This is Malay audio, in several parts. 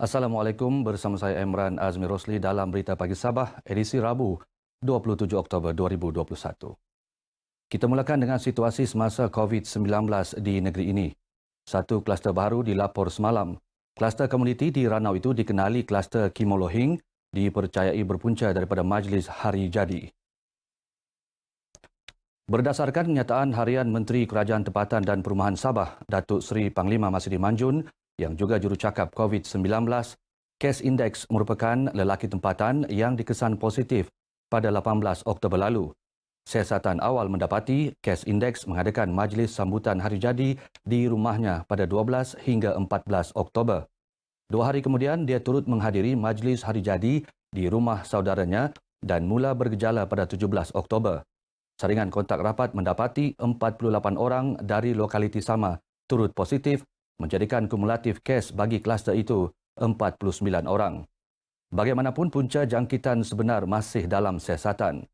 Assalamualaikum, bersama saya Emran Azmi Rosli dalam Berita Pagi Sabah, edisi Rabu, 27 Oktober 2021. Kita mulakan dengan situasi semasa COVID-19 di negeri ini. Satu kluster baru dilapor semalam. Kluster komuniti di Ranau itu dikenali kluster Kimolohing, dipercayai berpunca daripada Majlis Hari Jadi. Berdasarkan kenyataan Harian Menteri Kerajaan Tempatan dan Perumahan Sabah, Datuk Seri Panglima Masidi Manjun, yang juga jurucakap COVID-19, kes indeks merupakan lelaki tempatan yang dikesan positif pada 18 Oktober lalu. Siasatan awal mendapati kes indeks mengadakan majlis sambutan hari jadi di rumahnya pada 12 hingga 14 Oktober. 2 hari kemudian, dia turut menghadiri majlis hari jadi di rumah saudaranya dan mula bergejala pada 17 Oktober. Saringan kontak rapat mendapati 48 orang dari lokaliti sama turut positif, menjadikan kumulatif kes bagi kluster itu 49 orang. Bagaimanapun, punca jangkitan sebenar masih dalam siasatan.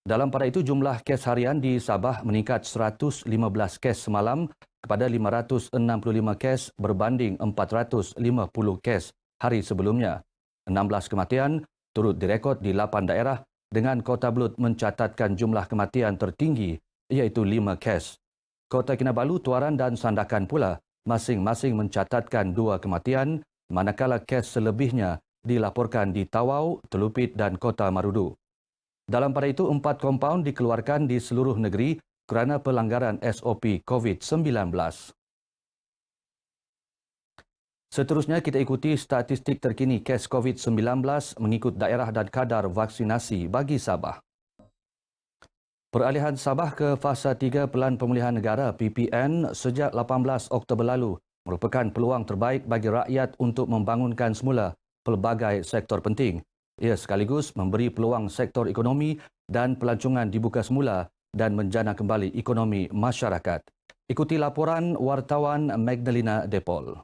Dalam pada itu, jumlah kes harian di Sabah meningkat 115 kes semalam kepada 565 kes berbanding 450 kes hari sebelumnya. 16 kematian turut direkod di 8 daerah dengan Kota Belud mencatatkan jumlah kematian tertinggi iaitu 5 kes. Kota Kinabalu, Tuaran dan Sandakan pula masing-masing mencatatkan 2 kematian, manakala kes selebihnya dilaporkan di Tawau, Telupit dan Kota Marudu. Dalam pada itu, 4 kompaun dikeluarkan di seluruh negeri kerana pelanggaran SOP COVID-19. Seterusnya, kita ikuti statistik terkini kes COVID-19 mengikut daerah dan kadar vaksinasi bagi Sabah. Peralihan Sabah ke Fasa 3 Pelan Pemulihan Negara PPN sejak 18 Oktober lalu merupakan peluang terbaik bagi rakyat untuk membangunkan semula pelbagai sektor penting. Ia sekaligus memberi peluang sektor ekonomi dan pelancongan dibuka semula dan menjana kembali ekonomi masyarakat. Ikuti laporan wartawan Magdalena Depol.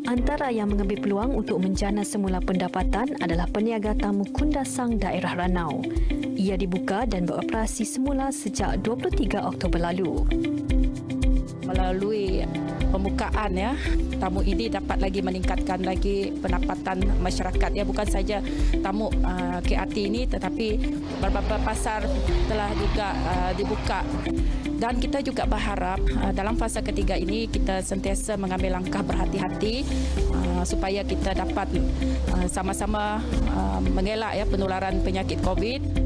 Antara yang mengambil peluang untuk menjana semula pendapatan adalah peniaga tamu Kundasang daerah Ranau. Ia dibuka dan beroperasi semula sejak 23 Oktober lalu. Melalui pembukaan tamu ini dapat lagi meningkatkan lagi pendapatan masyarakat. Bukan saja tamu KRT ini tetapi beberapa pasar telah juga dibuka. Dan kita juga berharap dalam fasa ketiga ini kita sentiasa mengambil langkah berhati-hati supaya kita dapat sama-sama mengelak penularan penyakit COVID.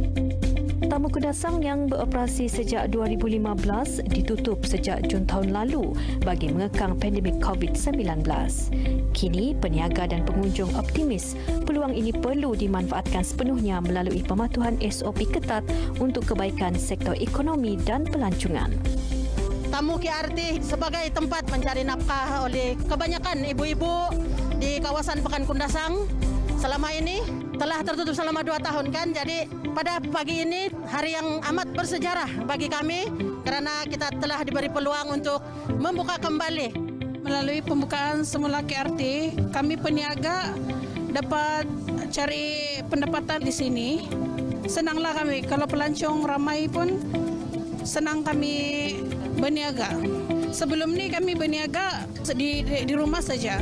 Tamu Kundasang yang beroperasi sejak 2015 ditutup sejak Jun tahun lalu bagi mengekang pandemik COVID-19. Kini, peniaga dan pengunjung optimis peluang ini perlu dimanfaatkan sepenuhnya melalui pematuhan SOP ketat untuk kebaikan sektor ekonomi dan pelancongan. Tamu KRT sebagai tempat mencari nafkah oleh kebanyakan ibu-ibu di kawasan Pekan Kundasang selama ini telah tertutup selama 2 tahun kan. Jadi pada pagi ini hari yang amat bersejarah bagi kami kerana kita telah diberi peluang untuk membuka kembali. Melalui pembukaan semula KRT, kami peniaga dapat cari pendapatan di sini. Senanglah kami, kalau pelancong ramai pun senang kami berniaga. Sebelum ni kami berniaga di rumah saja.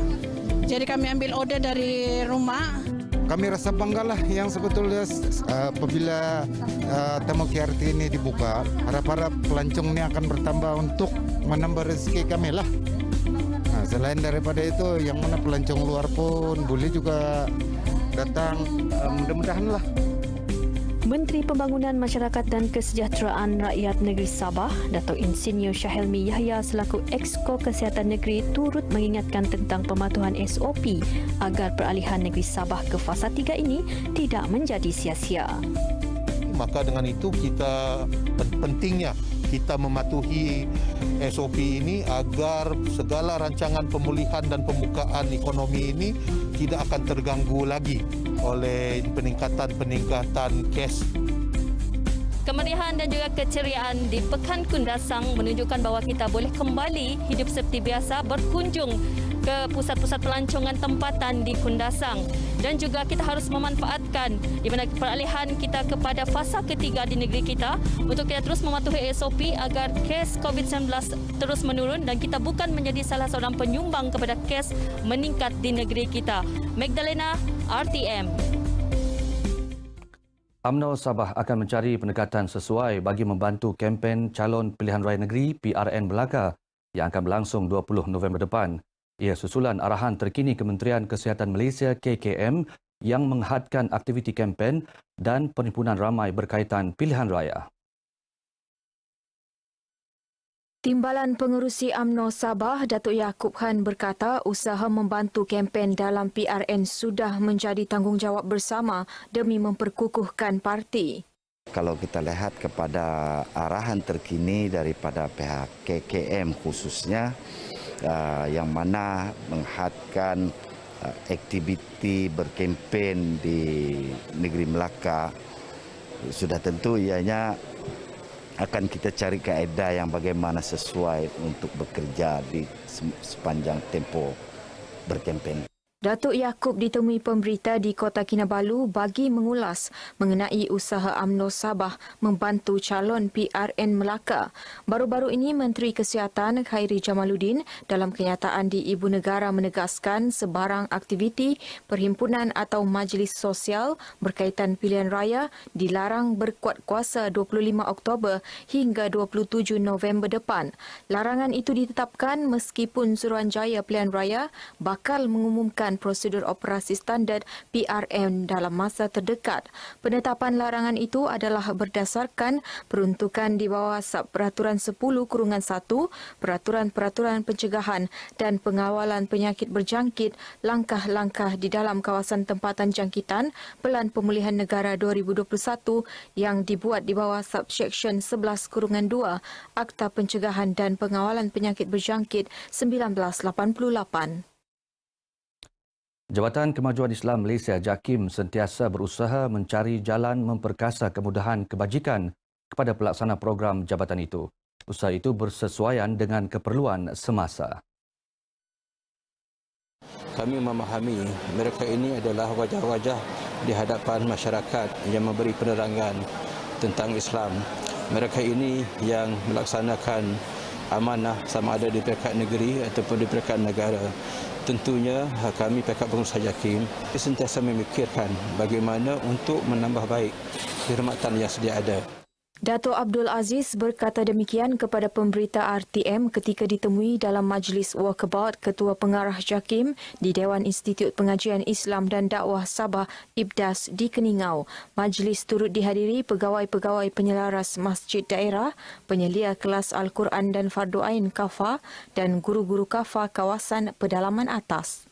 Jadi kami ambil order dari rumah. Kami rasa banggalah yang sebetulnya apabila tamu KRT ini dibuka, harap-harap pelancong ini akan bertambah untuk menambah rezeki kami lah. Nah, selain daripada itu, yang mana pelancong luar pun boleh juga datang, mudah-mudahan lah. Menteri Pembangunan Masyarakat dan Kesejahteraan Rakyat Negeri Sabah, Datuk Insinyur Syahelmi Yahya selaku Exco Kesihatan Negeri turut mengingatkan tentang pematuhan SOP agar peralihan negeri Sabah ke Fasa 3 ini tidak menjadi sia-sia. Maka dengan itu pentingnya kita mematuhi SOP ini agar segala rancangan pemulihan dan pembukaan ekonomi ini tidak akan terganggu lagi oleh peningkatan kes. Kemeriahan dan juga keceriaan di Pekan Kundasang menunjukkan bahawa kita boleh kembali hidup seperti biasa, berkunjung ke pusat-pusat pelancongan tempatan di Kundasang. Dan juga kita harus memanfaatkan di mana peralihan kita kepada fasa ketiga di negeri kita untuk kita terus mematuhi SOP agar kes COVID-19 terus menurun dan kita bukan menjadi salah seorang penyumbang kepada kes meningkat di negeri kita. Magdalena, RTM. UMNO Sabah akan mencari pendekatan sesuai bagi membantu kempen calon pilihan raya negeri PRN Melaka yang akan berlangsung 20 November depan. Ia susulan arahan terkini Kementerian Kesihatan Malaysia KKM yang menghadkan aktiviti kempen dan perhimpunan ramai berkaitan pilihan raya. Timbalan Pengerusi UMNO Sabah, Datuk Yaakob Khan berkata usaha membantu kempen dalam PRN sudah menjadi tanggungjawab bersama demi memperkukuhkan parti. Kalau kita lihat kepada arahan terkini daripada pihak KKM khususnya, yang mana menghadkan aktiviti berkempen di negeri Melaka, sudah tentu ianya akan kita cari kaedah yang bagaimana sesuai untuk bekerja di sepanjang tempoh berkempen. Datuk Yaakob ditemui pemberita di Kota Kinabalu bagi mengulas mengenai usaha UMNO Sabah membantu calon PRN Melaka. Baru-baru ini Menteri Kesihatan Khairi Jamaluddin dalam kenyataan di Ibu Negara menegaskan sebarang aktiviti perhimpunan atau majlis sosial berkaitan pilihan raya dilarang berkuat kuasa 25 Oktober hingga 27 November depan. Larangan itu ditetapkan meskipun Suruhanjaya Pilihan Raya bakal mengumumkan prosedur operasi standard PRN dalam masa terdekat. Penetapan larangan itu adalah berdasarkan peruntukan di bawah Peraturan 10/1 Peraturan-Peraturan Pencegahan dan Pengawalan Penyakit Berjangkit, langkah-langkah di dalam kawasan tempatan jangkitan Pelan Pemulihan Negara 2021 yang dibuat di bawah Subsection 11/2 Akta Pencegahan dan Pengawalan Penyakit Berjangkit 1988. Jabatan Kemajuan Islam Malaysia JAKIM sentiasa berusaha mencari jalan memperkasa kemudahan kebajikan kepada pelaksana program jabatan itu. Usaha itu bersesuaian dengan keperluan semasa. Kami memahami mereka ini adalah wajah-wajah di hadapan masyarakat yang memberi penerangan tentang Islam. Mereka ini yang melaksanakan amanah sama ada di peringkat negeri ataupun di peringkat negara. Tentunya kami pihak pengurusan JAKIM sentiasa memikirkan bagaimana untuk menambah baik khidmatan yang sedia ada. Dato' Abdul Aziz berkata demikian kepada pemberita RTM ketika ditemui dalam majlis walkabout Ketua Pengarah JAKIM di Dewan Institut Pengajian Islam dan Dakwah Sabah IBDAS di Keningau. Majlis turut dihadiri pegawai-pegawai penyelaras masjid daerah, penyelia kelas Al-Quran dan Fardu Ain Kafa dan guru-guru Kafa kawasan pedalaman atas.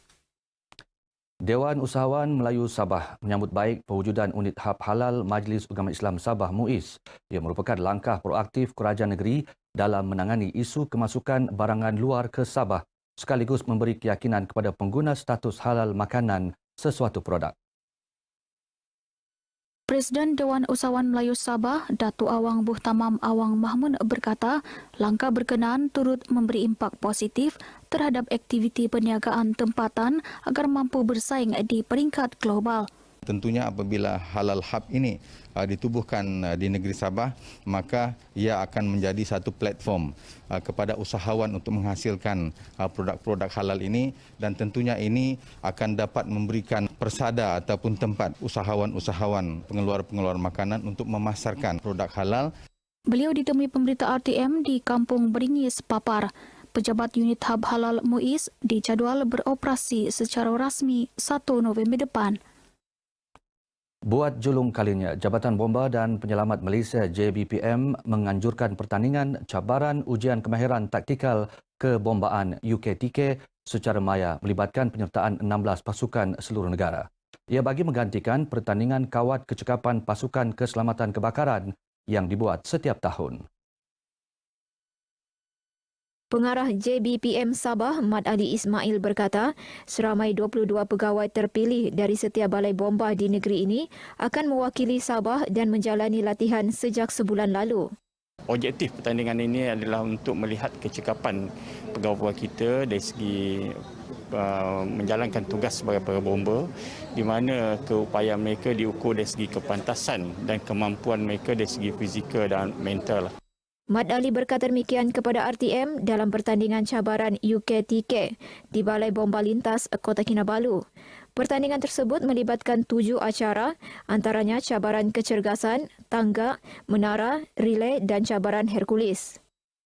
Dewan Usahawan Melayu Sabah menyambut baik pewujudan unit hub halal Majlis Ugama Islam Sabah MUIS yang merupakan langkah proaktif kerajaan negeri dalam menangani isu kemasukan barangan luar ke Sabah sekaligus memberi keyakinan kepada pengguna status halal makanan sesuatu produk. Presiden Dewan Usahawan Melayu Sabah, Datuk Awang Buhtamam Awang Mahmud berkata, langkah berkenaan turut memberi impak positif terhadap aktiviti perniagaan tempatan agar mampu bersaing di peringkat global. Tentunya apabila halal hub ini ditubuhkan di negeri Sabah, maka ia akan menjadi satu platform kepada usahawan untuk menghasilkan produk-produk halal ini dan tentunya ini akan dapat memberikan persada ataupun tempat usahawan-usahawan pengeluar-pengeluar makanan untuk memasarkan produk halal. Beliau ditemui pemberita RTM di Kampung Beringis, Papar. Pejabat unit hub halal MUIS dijadual beroperasi secara rasmi 1 November depan. Buat julung kalinya, Jabatan Bomba dan Penyelamat Malaysia JBPM menganjurkan pertandingan cabaran ujian kemahiran taktikal kebombaan UKTK secara maya melibatkan penyertaan 16 pasukan seluruh negara. Ia bagi menggantikan pertandingan kawat kecekapan pasukan keselamatan kebakaran yang dibuat setiap tahun. Pengarah JBPM Sabah, Mat Ali Ismail berkata, seramai 22 pegawai terpilih dari setiap balai bomba di negeri ini akan mewakili Sabah dan menjalani latihan sejak sebulan lalu. Objektif pertandingan ini adalah untuk melihat kecekapan pegawai kita dari segi menjalankan tugas sebagai pegawai di mana keupayaan mereka diukur dari segi kepantasan dan kemampuan mereka dari segi fizikal dan mental. Mat Ali berkata demikian kepada RTM dalam pertandingan cabaran UKTK di Balai Bomba Lintas Kota Kinabalu. Pertandingan tersebut melibatkan 7 acara, antaranya cabaran kecergasan, tangga, menara, relay dan cabaran Hercules.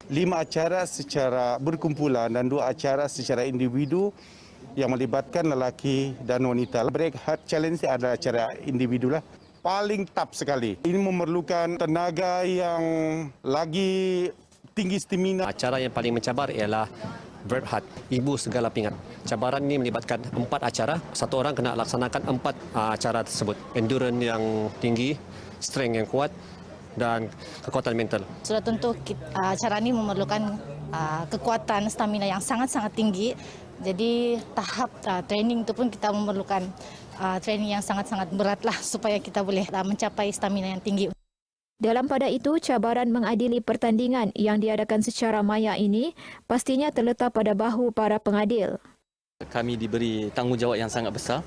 5 acara secara berkumpulan dan 2 acara secara individu yang melibatkan lelaki dan wanita. Break Heart Challenge adalah acara individu lah. Paling top sekali. Ini memerlukan tenaga yang lagi tinggi stamina. Acara yang paling mencabar ialah Brave Heart, Ibu Segala Pingat. Cabaran ini melibatkan 4 acara. Satu orang kena laksanakan 4 acara tersebut. Endurance yang tinggi, strength yang kuat dan kekuatan mental. Sudah tentu acara ini memerlukan kekuatan stamina yang sangat-sangat tinggi. Jadi tahap training itu pun kita memerlukan training yang sangat-sangat beratlah supaya kita boleh mencapai stamina yang tinggi. Dalam pada itu, cabaran mengadili pertandingan yang diadakan secara maya ini pastinya terletak pada bahu para pengadil. Kami diberi tanggungjawab yang sangat besar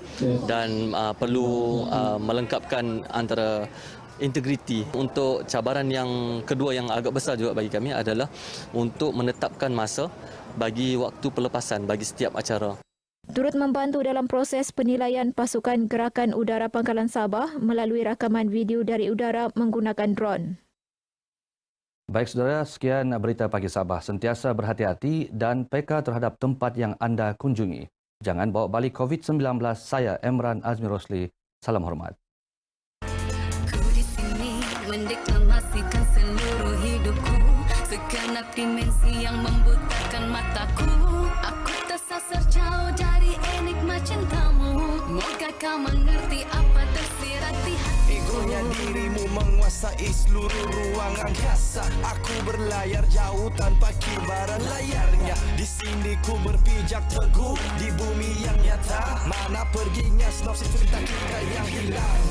dan perlu melengkapkan antara integriti. Untuk cabaran yang kedua yang agak besar juga bagi kami adalah untuk menetapkan masa bagi waktu pelepasan bagi setiap acara. Turut membantu dalam proses penilaian pasukan Gerakan Udara Pangkalan Sabah melalui rakaman video dari udara menggunakan drone. Baik saudara, sekian berita pagi Sabah. Sentiasa berhati-hati dan peka terhadap tempat yang anda kunjungi. Jangan bawa balik COVID-19. Saya Emran Azmi Rosli. Salam hormat. Ku di sini mendeklamasikan seluruh hidupku, segenap dimensi yang membutakan mataku. Aku tersasar jauh dari enigma cintamu. Moga kau mengerti apa tersirat di hatiku. Egonya dirimu menguasai seluruh ruang angkasa. Aku berlayar jauh tanpa kibaran layarnya. Di sini ku berpijak teguh di bumi yang nyata. Mana perginya sinopsis cerita kita yang hilang.